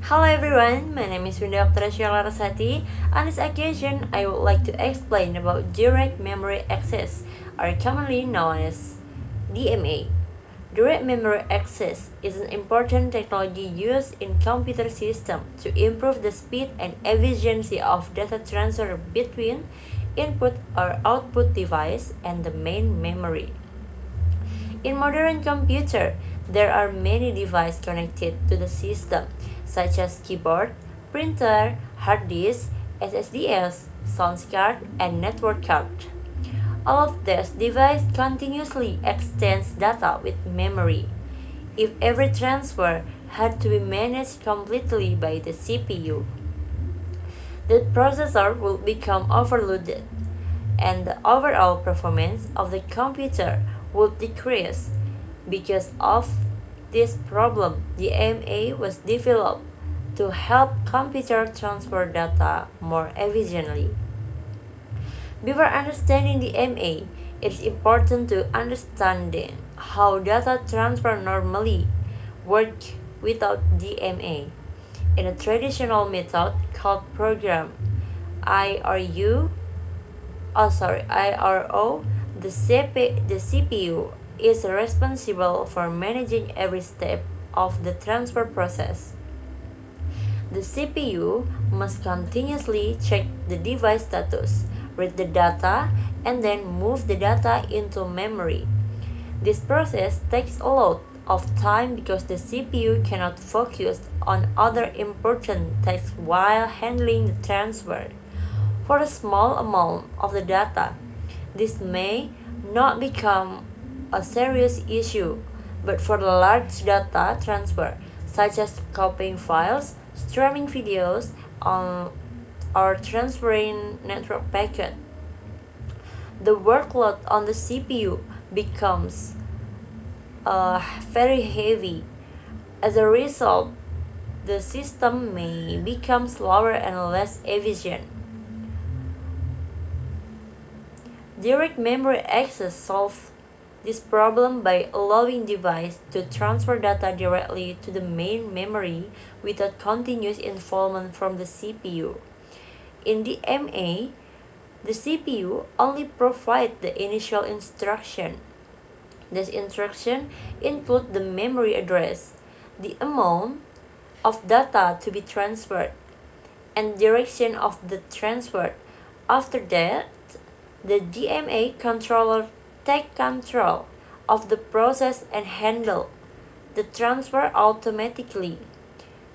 Hello everyone, my name is Winda Oktasya Larasati. On this occasion, I would like to explain about Direct Memory Access, or commonly known as DMA. Direct Memory Access is an important technology used in computer systems to improve the speed and efficiency of data transfer between input or output device and the main memory. In modern computer, there are many devices connected to the system, such as keyboard, printer, hard disk, SSDs, sound card, and network card. All of these devices continuously extends data with memory. If every transfer had to be managed completely by the CPU, the processor will become overloaded, and the overall performance of the computer would decrease. Because of this problem, the DMA was developed to help computer transfer data more efficiently. Before understanding the DMA, it is important to understand how data transfer normally works without DMA. In a traditional method called program IRU, IRO, the CPU is responsible for managing every step of the transfer process. The CPU must continuously check the device status, read the data, and then move the data into memory. This process takes a lot of time because the CPU cannot focus on other important tasks while handling the transfer. For a small amount of the data, this may not become a serious issue, but for the large data transfer, such as copying files, streaming videos, or transferring network packet, the workload on the CPU becomes very heavy. As a result, the system may become slower and less efficient. Direct memory access solves this problem by allowing device to transfer data directly to the main memory without continuous involvement from the CPU. In the DMA, the CPU only provides the initial instruction. This instruction includes the memory address, the amount of data to be transferred, and direction of the transfer. After that, the DMA controller takes control of the process and handle the transfer automatically.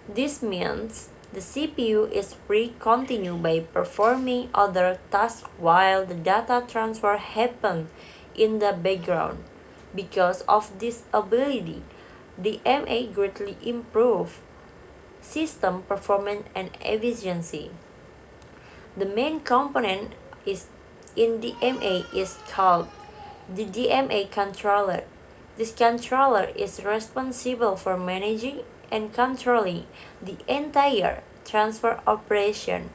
This means the CPU is free to continue by performing other tasks while the data transfer happens in the background. Because of this ability, the DMA greatly improves system performance and efficiency. The main component is in DMA is called the DMA controller. This controller is responsible for managing and controlling the entire transfer operation.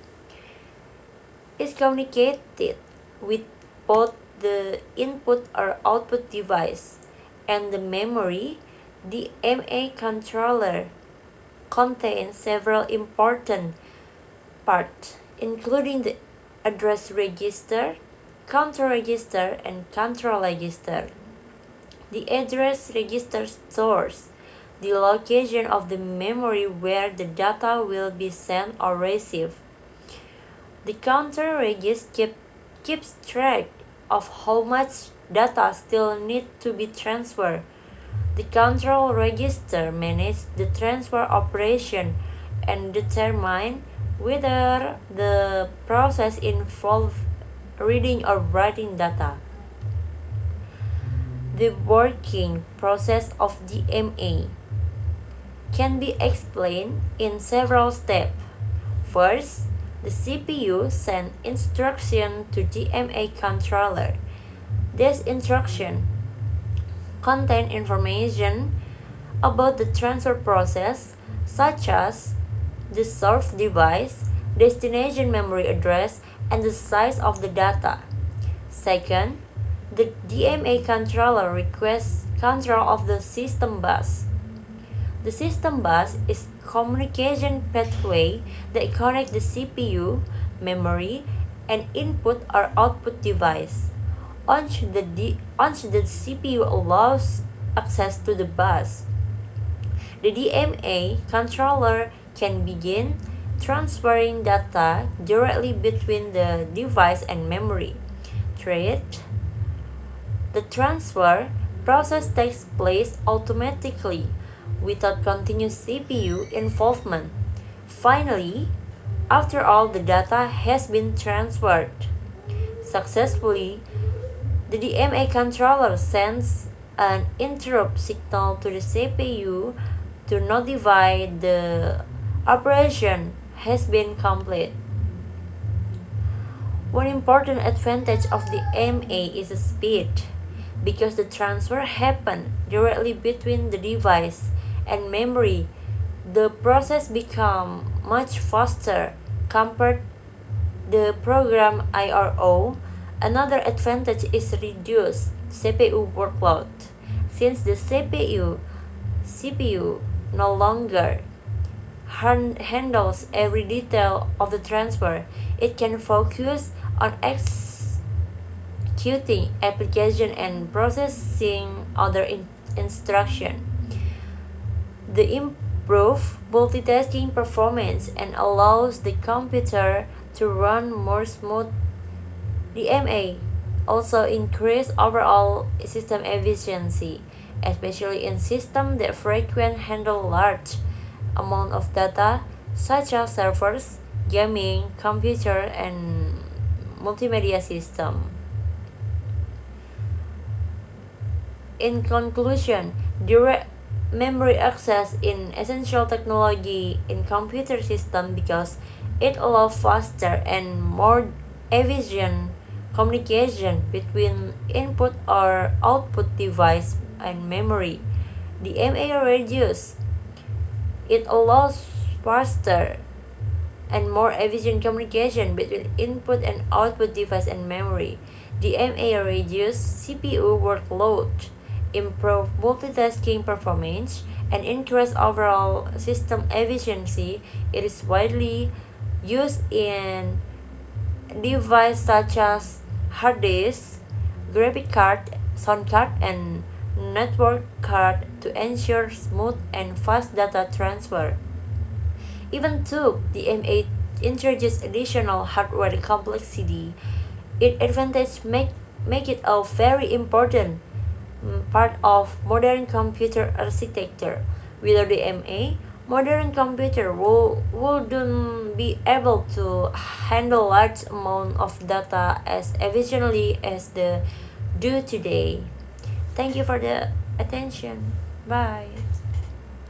It's communicated with both the input or output device and the memory. The DMA controller contains several important parts, including the address register, counter register, and control register. The address register stores the location of the memory where the data will be sent or received. The counter register keeps track of how much data still needs to be transferred. The control register manages the transfer operation and determines whether the process involves reading or writing data. The working process of DMA can be explained in several steps. First, the CPU sends instruction to DMA controller. This instruction contain information about the transfer process, such as the source device, destination memory address, and the size of the data. Second, the DMA controller requests control of the system bus. The system bus is communication pathway that connect the CPU, memory, and input or output device. Once the CPU allows access to the bus, the DMA controller can begin transferring data directly between the device and memory. Thread the transfer process takes place automatically without continuous CPU involvement. Finally, after all the data has been transferred successfully, the DMA controller sends an interrupt signal to the CPU to notify the operation has been complete. One important advantage of the MA is the speed, because the transfer happens directly between the device and memory. The process becomes much faster compared the program IRO. Another advantage is reduced CPU workload. Since the CPU no longer handles every detail of the transfer, it can focus on executing application and processing other instruction. The improve multitasking performance and allows the computer to run more smooth. DMA also increase overall system efficiency, especially in systems that frequently handle large amount of data such as servers, gaming, computer, and multimedia system. In conclusion, direct memory access is essential technology in computer system because it allows faster and more efficient communication between input or output device and memory. The MA reduces it allows faster and more efficient communication between input and output device and memory. The MA reduces CPU workload, improve multitasking performance, and increase overall system efficiency. It is widely used in devices such as hard disk, graphic card, sound card, and network card to ensure smooth and fast data transfer. Even though the M8 introduced additional hardware complexity, its advantage make it a very important part of modern computer architecture. Without the MA, modern computer wouldn't be able to handle large amount of data as efficiently as they do today. Thank you for the attention. Bye.